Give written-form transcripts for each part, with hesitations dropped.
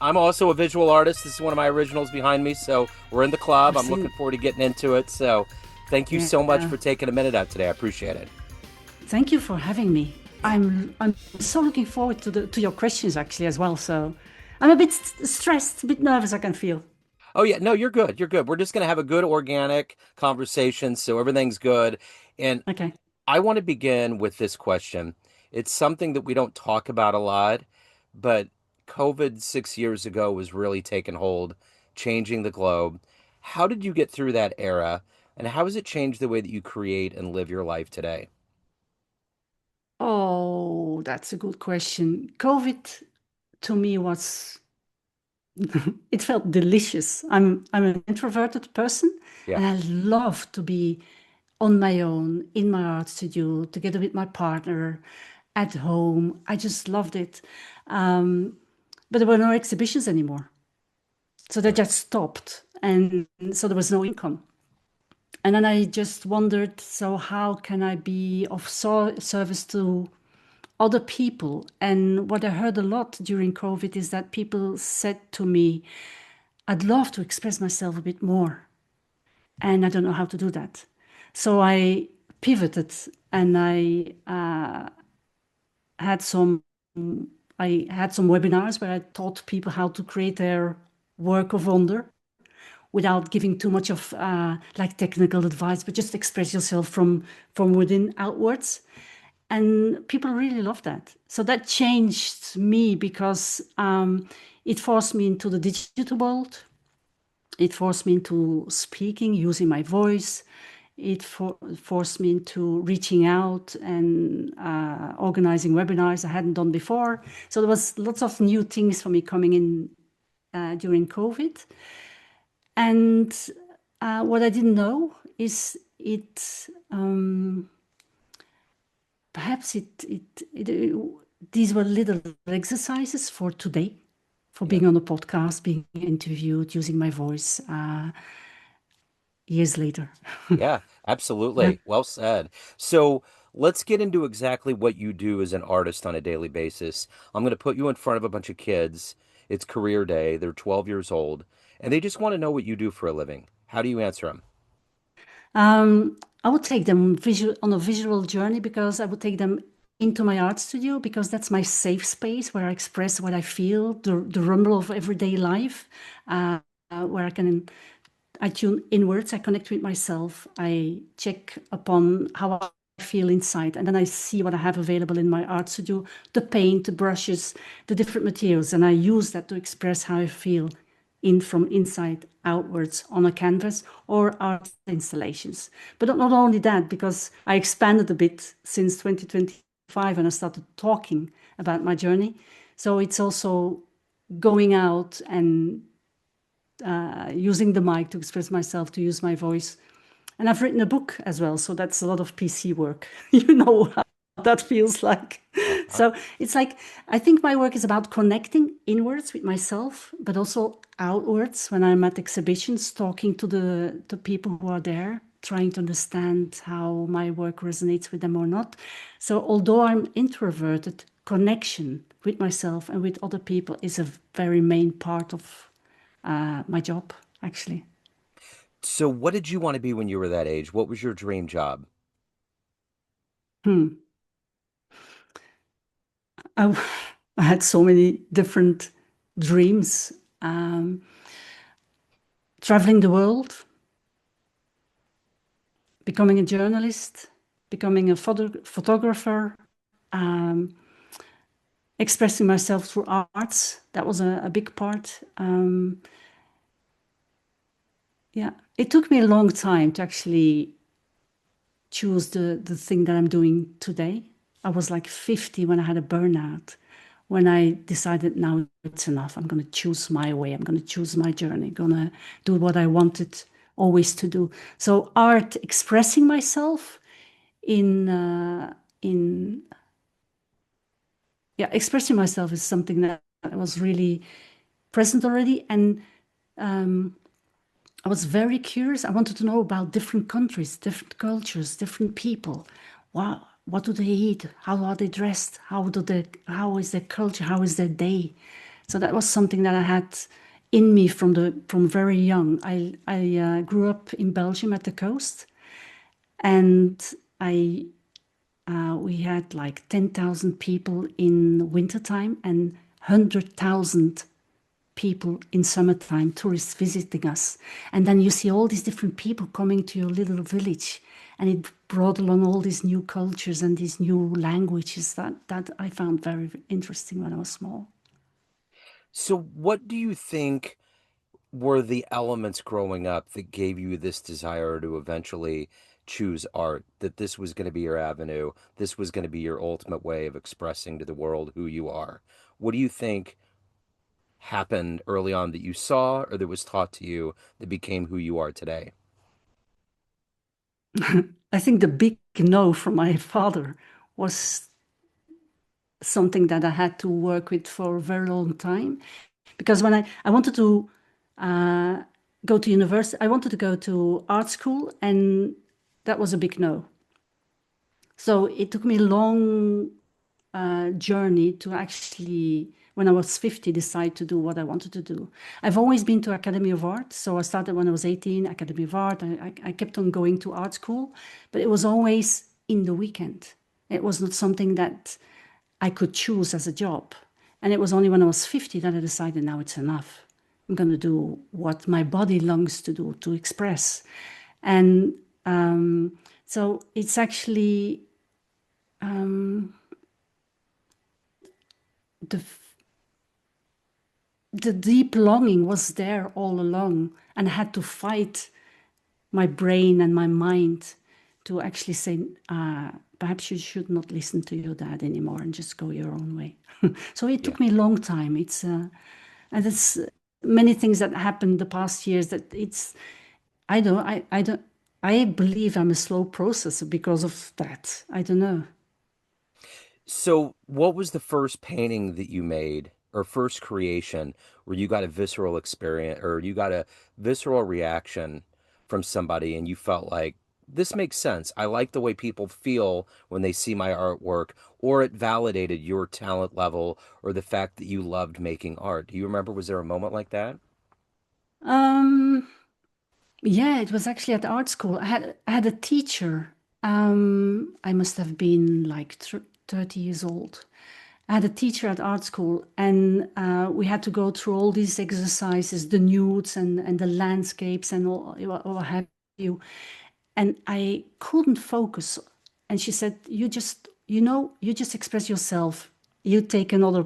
I'm also a visual artist. This is one of my originals behind me, so we're in the club. I've I'm looking seen. forward to getting into it. So, thank you so much Yeah. for taking a minute out today. I appreciate it. Thank you for having me. Yeah. I'm so looking forward to your questions actually as well. So I'm a bit stressed, a bit nervous, I can feel. Oh yeah, no, you're good. You're good. We're just gonna have a good organic conversation, so everything's good. And Okay. I want to begin with this question. It's something that we don't talk about a lot, but COVID 6 years ago was really taking hold, changing the globe. How did you get through that era, and how has it changed the way that you create and live your life today? Oh, that's a good question. COVID to me was it felt delicious. I'm an introverted person Yeah. and I love to be on my own in my art studio together with my partner at home. I just loved it. Um, but there were no exhibitions anymore. So they Right. just stopped. And so there was no income. And then I just wondered, so how can I be of service to other people? And what I heard a lot during COVID is that people said to me, I'd love to express myself a bit more. And I don't know how to do that. So I pivoted and had some I had some webinars where I taught people how to create their work of wonder without giving too much of like technical advice, but just express yourself from within outwards. And people really love that. So that changed me because it forced me into the digital world. It forced me into speaking, using my voice. It forced me into reaching out and organizing webinars I hadn't done before. So there was lots of new things for me coming in during COVID. And what I didn't know is perhaps these were little exercises for today, for Yeah. being on a podcast, being interviewed, using my voice years later. Yeah, absolutely. Well said. So let's get into exactly what you do as an artist on a daily basis. I'm going to put you in front of a bunch of kids. It's career day. They're 12 years old, and they just want to know what you do for a living. How do you answer them? I would take them on a visual journey because I would take them into my art studio because that's my safe space where I express what I feel, the rumble of everyday life, where I tune inwards, I connect with myself, I check upon how I feel inside, and then I see what I have available in my art studio, the paint, the brushes, the different materials, and I use that to express how I feel in from inside outwards on a canvas or art installations. But not only that, because I expanded a bit since 2025 and I started talking about my journey. So it's also going out and using the mic to express myself, to use my voice. And I've written a book as well, so that's a lot of PC work. You know how that feels like. Uh-huh. So it's like, I think my work is about connecting inwards with myself, but also outwards when I'm at exhibitions, talking to the people who are there, trying to understand how my work resonates with them or not. So although I'm introverted, connection with myself and with other people is a very main part of my job, actually. So what did you want to be when you were that age? What was your dream job? Hmm. I, I had so many different dreams. Um, Traveling the world, becoming a journalist, becoming a photographer, um, expressing myself through arts. That was a big part. Yeah, it took me a long time to actually choose the thing that I'm doing today. I was like 50 when I had a burnout, when I decided now it's enough. I'm going to choose my way. I'm going to choose my journey. Going to do what I wanted always to do. So art, expressing myself in yeah, expressing myself is something that was really present already, and I was very curious. I wanted to know about different countries, different cultures, different people. What do they eat? How are they dressed? How is their culture? How is their day? So that was something that I had in me from very young. I grew up in Belgium at the coast, and I we had like 10,000 people in wintertime and 100,000 people in summertime, tourists visiting us. And then you see all these different people coming to your little village. And it brought along all these new cultures and these new languages that I found very interesting when I was small. So, what do you think were the elements growing up that gave you this desire to eventually choose art, that this was going to be your avenue, this was going to be your ultimate way of expressing to the world who you are? What do you think happened early on that you saw or that was taught to you that became who you are today? I think the big no from my father was something that I had to work with for a very long time. Because when I wanted to uh, go to university, I wanted to go to art school, and that was a big no. So it took me a long journey to actually, when I was 50, decide to do what I wanted to do. I've always been to Academy of Art. So I started when I was 18, Academy of Art. I kept on going to art school, but it was always in the weekend. It was not something that I could choose as a job. And it was only when I was 50 that I decided now it's enough. I'm going to do what my body longs to do, to express. And so it's actually the the deep longing was there all along, and I had to fight my brain and my mind to actually say, perhaps you should not listen to your dad anymore and just go your own way. So it Yeah. took me a long time. And it's many things that happened the past years that I don't, I believe I'm a slow processor because of that. I don't know. So, what was the first painting that you made or first creation where you got a visceral experience or you got a visceral reaction from somebody and you felt like this makes sense? I like the way people feel when they see my artwork, or it validated your talent level or the fact that you loved making art. Do you remember, was there a moment like that? Um, Yeah, it was actually at art school. I had a teacher. I must have been like 30 years old. I had a teacher at art school, and we had to go through all these exercises, the nudes and the landscapes and all what have you. And I couldn't focus. And she said, "You just, you just express yourself. You take another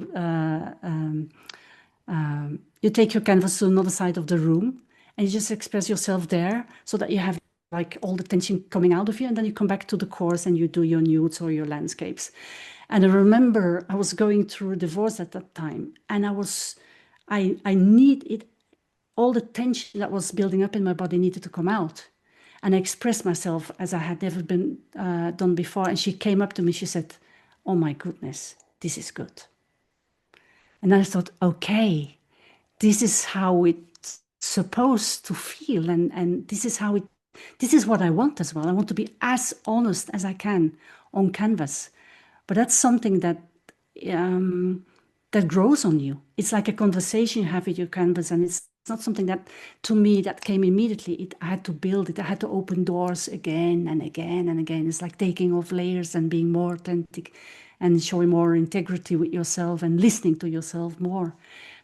you take your canvas to another side of the room and you just express yourself there so that you have like all the tension coming out of you. And then you come back to the course and you do your nudes or your landscapes." And I remember I was going through a divorce at that time, and I need it, all the tension that was building up in my body needed to come out. And I expressed myself as I had never been done before. And she came up to me, she said, "Oh my goodness, this is good." And I thought, okay, this is how it's supposed to feel, and this is what I want as well. I want to be as honest as I can on canvas. But that's something um, that grows on you. It's like a conversation you have with your canvas, and it's not something that to me that came immediately. I had to build it. I had to open doors again and again and again. It's like taking off layers and being more authentic and showing more integrity with yourself and listening to yourself more.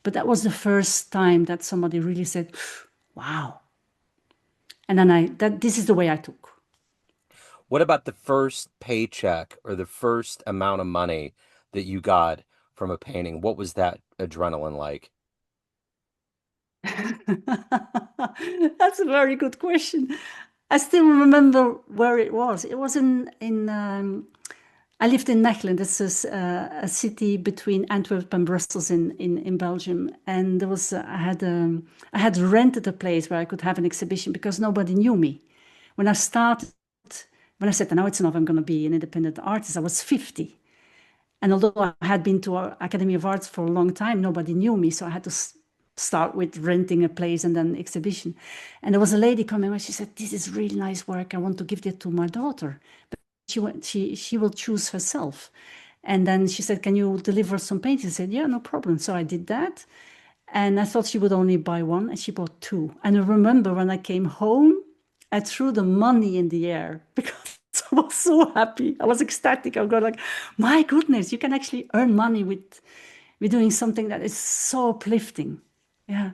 But that was the first time that somebody really said, "Wow." And then this is the way I took. What about the first paycheck or the first amount of money that you got from a painting? What was that adrenaline like? That's a very good question. I still remember where it was. It was in I lived in Mechelen. This is a city between Antwerp and Brussels in Belgium. And there was I had rented a place where I could have an exhibition because nobody knew me. When I started, when I said, now it's enough, I'm going to be an independent artist, I was 50. And although I had been to Academy of Arts for a long time, nobody knew me. So I had to start with renting a place and then exhibition. And there was a lady coming and she said, "This is really nice work. I want to give it to my daughter. But she will choose herself." And then she said, can you deliver some paintings? I said, yeah, no problem. So I did that. And I thought she would only buy one, and she bought two. And I remember when I came home, I threw the money in the air because I was so happy. I was ecstatic. I was like, my goodness, you can actually earn money with doing something that is so uplifting. Yeah.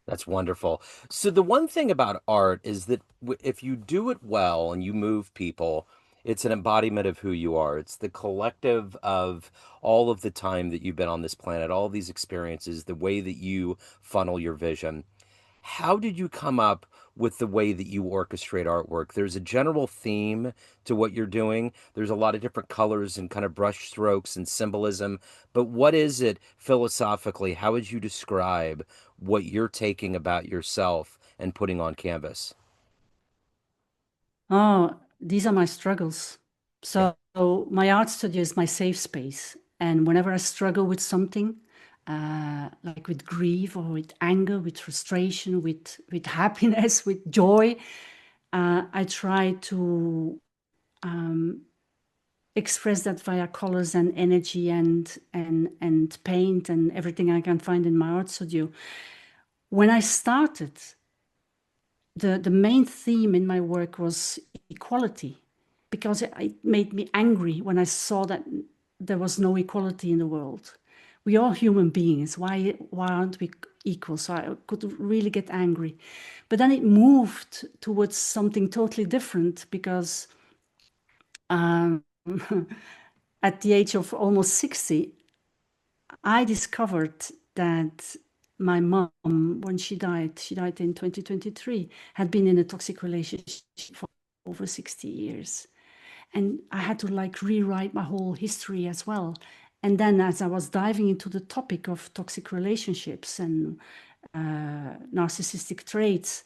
That's wonderful. So the one thing about art is that if you do it well and you move people, it's an embodiment of who you are. It's the collective of all of the time that you've been on this planet, all these experiences, the way that you funnel your vision. How did you come up with the way that you orchestrate artwork? There's a general theme to what you're doing. There's a lot of different colors and kind of brush strokes and symbolism. But what is it philosophically? How would you describe what you're taking about yourself and putting on canvas? Oh, these are my struggles. Yeah, So my art studio is my safe space. And whenever I struggle with something, like with grief or with anger, with frustration, with happiness, with joy, I try to express that via colors and energy and paint and everything I can find in my art studio. When I started, the main theme in my work was equality, because it made me angry when I saw that there was no equality in the world. We are human beings. Why aren't we equal? So I could really get angry. But then it moved towards something totally different because um, at the age of almost 60, I discovered that my mom, when she died in 2023, had been in a toxic relationship for over 60 years. And I had to like rewrite my whole history as well. And then as I was diving into the topic of toxic relationships and narcissistic traits,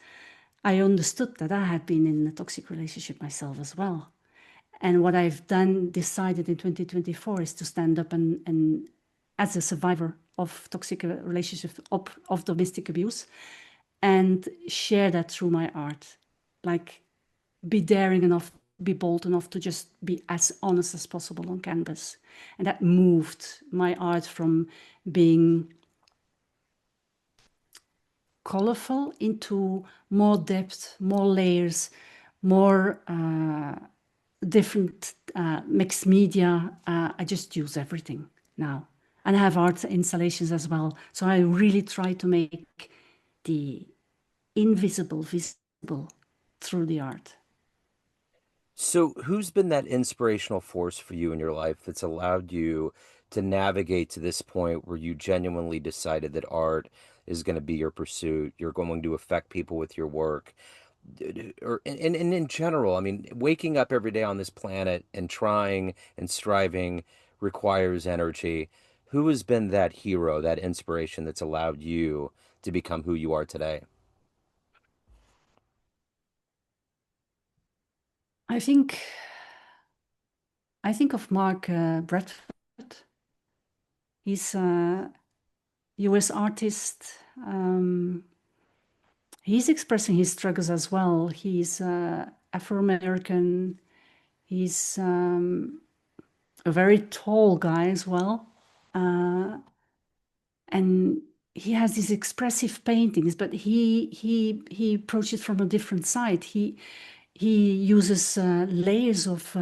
I understood that I had been in a toxic relationship myself as well. And what I've done, decided in 2024 is to stand up and as a survivor of toxic relationships, of domestic abuse, and share that through my art. Like, be daring enough, be bold enough to just be as honest as possible on canvas. And that moved my art from being colorful into more depth, more layers, more different mixed media. I just use everything now. And I have art installations as well. So I really try to make the invisible visible through the art. so, who's been that inspirational force for you in your life that's allowed you to navigate to this point where you genuinely decided that art is going to be your pursuit? You're going to affect people with your work, or and in general, I mean, waking up every day on this planet and trying and striving requires energy. Who has been that hero, that inspiration that's allowed you to become who you are today? I think I think of Mark Bradford. He's a US artist. Um, he's expressing his struggles as well. He's Afro-American. He's a very tall guy as well. And he has these expressive paintings, but he approaches from a different side. He uses layers of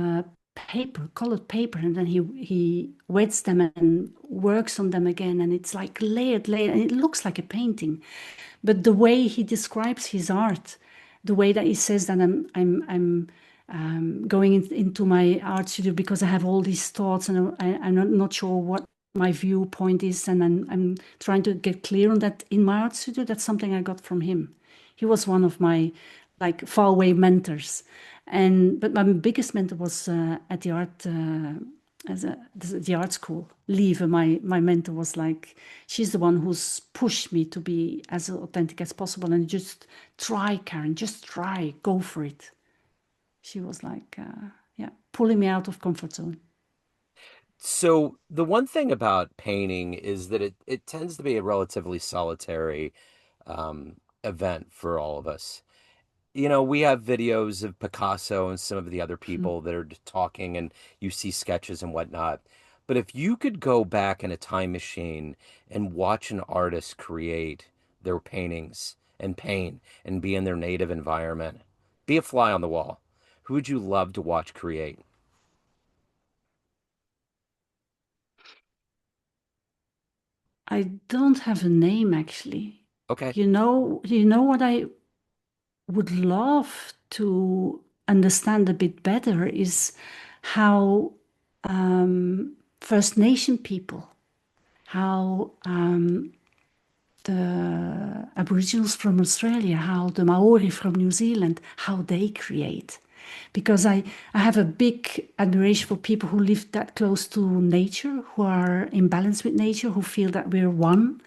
paper, colored paper, and then he wets them and works on them again, and it's like layered, and it looks like a painting. But the way he describes his art, the way that he says that I'm going into my art studio because I have all these thoughts and I'm not sure what my viewpoint is, and I'm trying to get clear on that in my art studio. That's something I got from him. He was one of my like faraway mentors, and but my biggest mentor was at the art the art school. Lieve, my mentor, was like, she's the one who's pushed me to be as authentic as possible and just try, Karen, just try, go for it. She was like, yeah, pulling me out of comfort zone. So the one thing about painting is that it tends to be a relatively solitary event for all of us. You know, we have videos of Picasso and some of the other people that are just talking, and you see sketches and whatnot. But if you could go back in a time machine and watch an artist create their paintings and paint and be in their native environment, be a fly on the wall, who would you love to watch create? I don't have a name actually. Okay. You know what I would love to understand a bit better is how First Nation people, how the Aboriginals from Australia, how the Maori from New Zealand, how they create. Because I have a big admiration for people who live that close to nature, who are in balance with nature, who feel that we're one.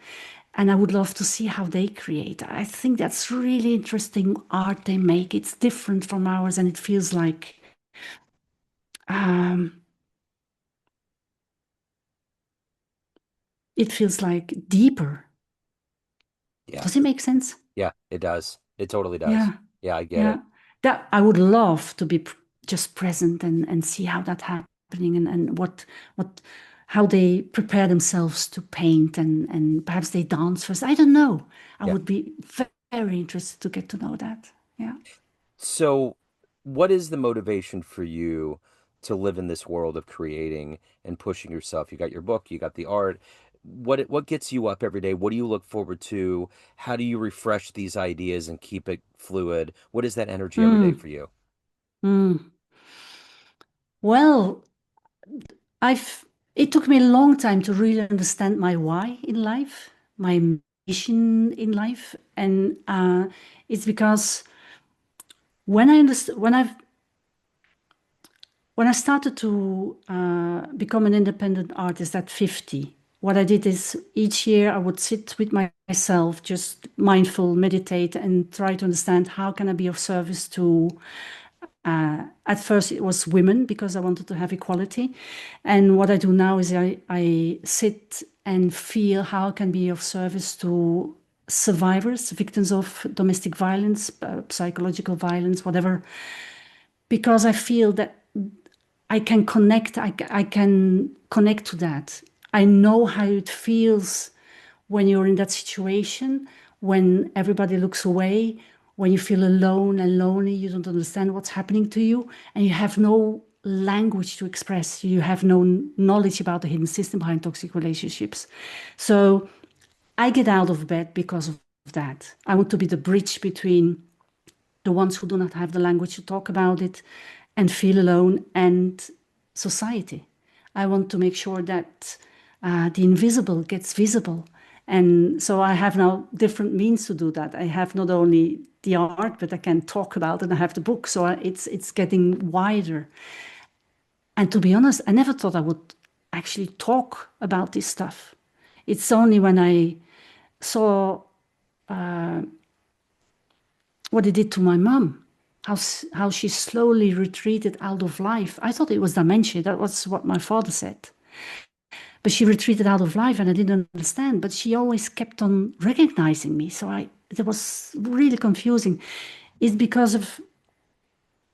And I would love to see how they create. I think that's really interesting art they make. It's different from ours, and um, it feels like deeper. Yeah. Does it make sense? Yeah, it does. It totally does. Yeah, Yeah, I get yeah. it. That I would love to be just present and see how that's happening and what how they prepare themselves to paint and perhaps they dance first. I don't know. I Yeah. would be very interested to get to know that. Yeah. So, what is the motivation for you to live in this world of creating and pushing yourself? You got your book, you got the art. What gets you up every day? What do you look forward to? How do you refresh these ideas and keep it fluid? What is that energy every day Mm, for you? mm. Well, I've it took me a long time to really understand my why in life, my mission in life, and it's because when I started to become an independent artist at 50, what I did is each year I would sit with myself, just mindful, meditate, and try to understand how can I be of service to at first, it was women because I wanted to have equality. And what I do now is I sit and feel how I can be of service to survivors, victims of domestic violence, psychological violence, whatever, because I feel that I can connect to that. I know how it feels when you're in that situation, when everybody looks away, when you feel alone and lonely, you don't understand what's happening to you, and you have no language to express. You have no knowledge about the hidden system behind toxic relationships. So I get out of bed because of that. I want to be the bridge between the ones who do not have the language to talk about it and feel alone and society. I want to make sure that the invisible gets visible. And so I have now different means to do that. I have not only the art, but I can talk about it. And I have the book. So it's getting wider. And to be honest, I never thought I would actually talk about this stuff. It's only when I saw what it did to my mum, how she slowly retreated out of life. I thought it was dementia. That was what my father said. But she retreated out of life and I didn't understand. But she always kept on recognizing me. So it was really confusing. It's because of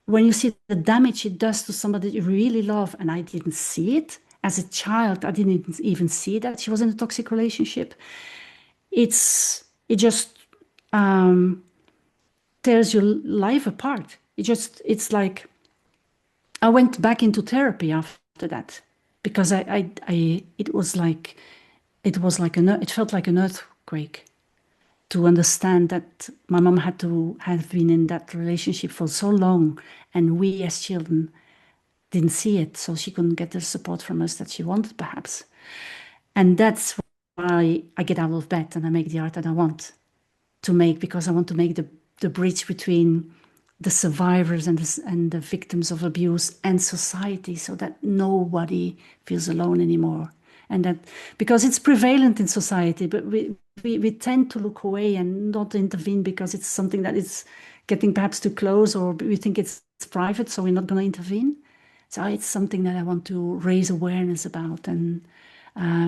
when you see the damage it does to somebody you really love, and I didn't see it. As a child, I didn't even see that she was in a toxic relationship. It just tears your life apart. It's like I went back into therapy after that because it was like it felt like an earthquake to understand that my mom had to have been in that relationship for so long, and we as children didn't see it, so she couldn't get the support from us that she wanted, perhaps. And that's why I get out of bed and I make the art that I want to make, because I want to make the bridge between the survivors and the victims of abuse and society, so that nobody feels alone anymore. And that because it's prevalent in society, but we tend to look away and not intervene because it's something that is getting perhaps too close, or we think it's private, so we're not going to intervene. So it's something that I want to raise awareness about and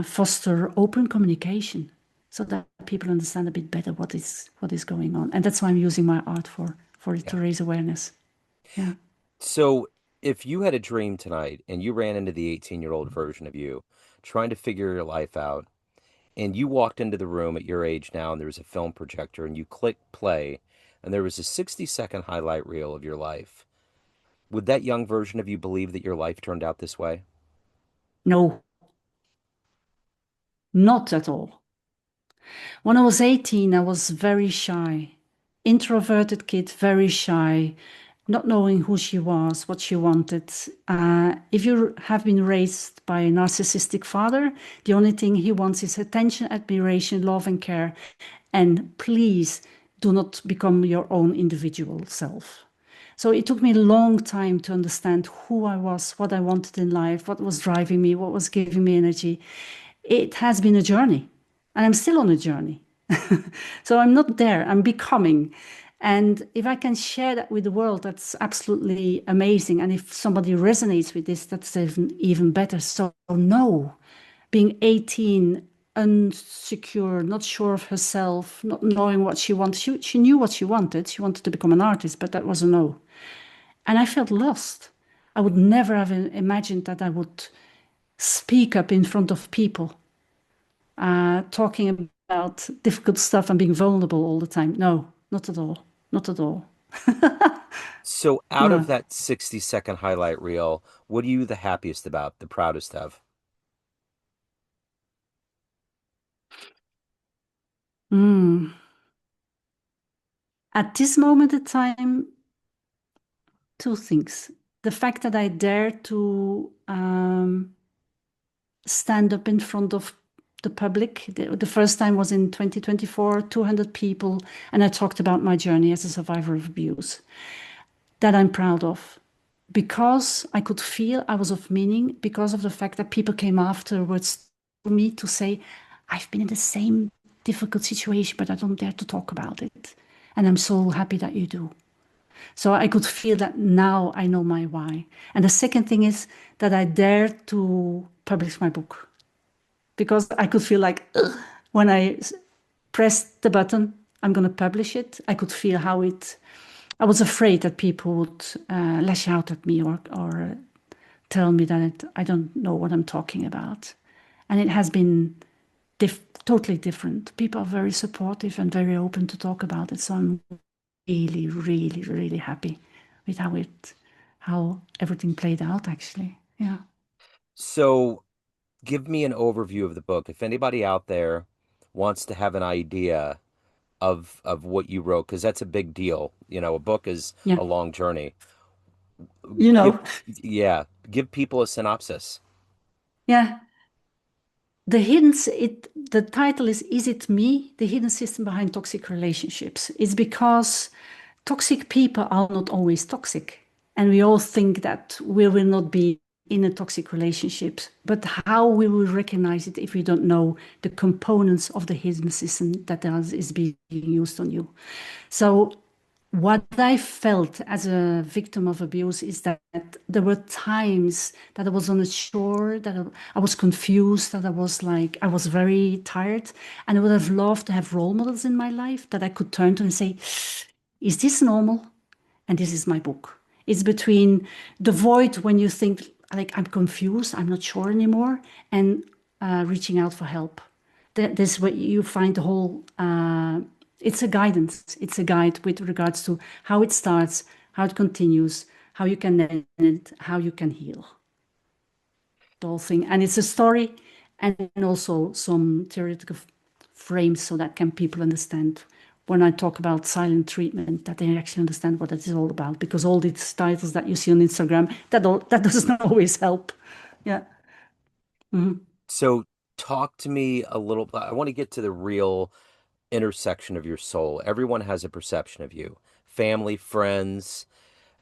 foster open communication so that people understand a bit better what is going on. And that's why I'm using my art for it to Yeah. raise awareness. Yeah. So If you had a dream tonight and you ran into the 18-year-old version of you trying to figure your life out, and you walked into the room at your age now and there was a film projector and you clicked play and there was a 60-second highlight reel of your life, would that young version of you believe that your life turned out this way? No, not at all. When I was 18, I was very shy, introverted kid, very shy, not knowing who she was, what she wanted. If you have been raised by a narcissistic father, the only thing he wants is attention, admiration, love, and care. And please do not become your own individual self. So it took me a long time to understand who I was, what I wanted in life, what was driving me, what was giving me energy. It has been a journey, and I'm still on a journey. So I'm not there, I'm becoming. And if I can share that with the world, that's absolutely amazing. And if somebody resonates with this, that's even better. So, no, being 18, unsecure, not sure of herself, not knowing what she wanted. She knew what she wanted. She wanted to become an artist, but that was a no. And I felt lost. I would never have imagined that I would speak up in front of people, talking about difficult stuff and being vulnerable all the time. No, not at all. Not at all. So, out Yeah. of that 60-second highlight reel, what are you the happiest about, the proudest of? Mm. At this moment in time, two things. The fact that I dare to stand up in front of the public. The first time was in 2024, 200 people, and I talked about my journey as a survivor of abuse. That I'm proud of. Because I could feel I was of meaning, because of the fact that people came afterwards to me to say, I've been in the same difficult situation, but I don't dare to talk about it. And I'm so happy that you do. So I could feel that now I know my why. And the second thing is that I dare to publish my book because I could feel like ugh, when I pressed the button, I'm going to publish it. I could feel how it. I was afraid that people would lash out at me or tell me that I don't know what I'm talking about, and it has been totally different. People are very supportive and very open to talk about it. So I'm really, really, really happy with how everything played out. Actually, yeah, So, give me an overview of the book. If anybody out there wants to have an idea of what you wrote, because that's a big deal. You know, a book is yeah, a long journey. you Give, know, yeah, give people a synopsis. yeah. The title is It Me? The Hidden System Behind Toxic Relationships. It's because toxic people are not always toxic. And we all think that we will not be in a toxic relationship. But how we will recognize it if we don't know the components of the hidden system that is being used on you. So what I felt as a victim of abuse is that there were times that I was unsure, that I was confused, that I was very tired. And I would have loved to have role models in my life that I could turn to and say, is this normal? And this is my book. It's between the void when you think, like, I'm confused, I'm not sure anymore, and reaching out for help. This is where you find the whole, it's a guidance, it's a guide with regards to how it starts, how it continues, how you can end it, how you can heal the whole thing. And it's a story and also some theoretical frames so that can people understand when I talk about silent treatment, that they actually understand what it is all about. Because all these titles that you see on Instagram, that doesn't always help. Yeah. Mhm. So, talk to me a little. I want to get to the real intersection of your soul. Everyone has a perception of you. Family, friends,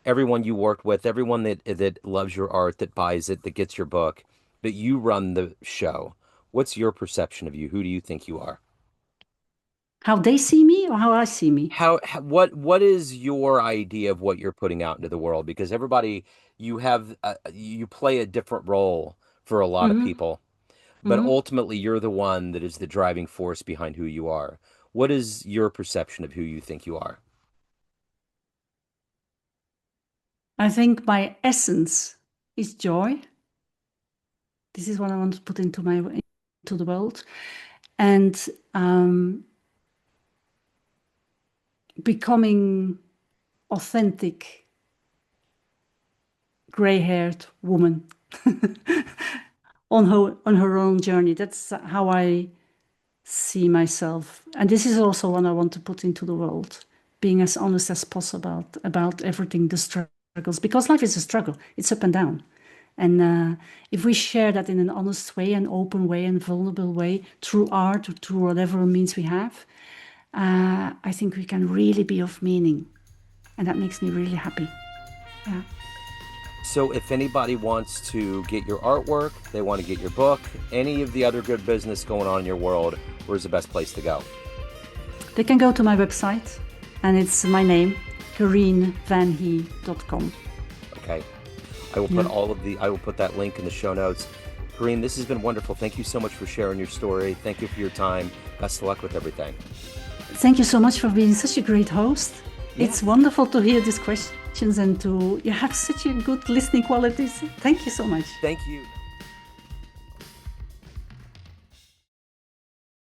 everyone you worked with, everyone that loves your art, that buys it, that gets your book, but you run the show. What's your perception of you? Who do you think you are? How they see me or how I see me. What is your idea of what you're putting out into the world? Because everybody, you play a different role for a lot of Hmm. people, but Hmm. ultimately you're the one that is the driving force behind who you are. What is your perception of who you think you are? I think my essence is joy. This is what I want to put into the world, and becoming authentic, gray-haired woman on her own journey. That's how I see myself, and this is also what I want to put into the world. Being as honest as possible about everything, the struggles, because life is a struggle. It's up and down. And if we share that in an honest way, an open way, and vulnerable way, through art or through whatever means we have, I think we can really be of meaning. And that makes me really happy. Yeah. So if anybody wants to get your artwork, they want to get your book, any of the other good business going on in your world, where's the best place to go? They can go to my website, and it's my name, carinevanhee.com. Okay. I will put that link in the show notes. Carine, this has been wonderful. Thank you so much for sharing your story. Thank you for your time. Best of luck with everything. Thank you so much for being such a great host. Yeah. It's wonderful to hear these questions and you have such a good listening qualities. Thank you so much. Thank you.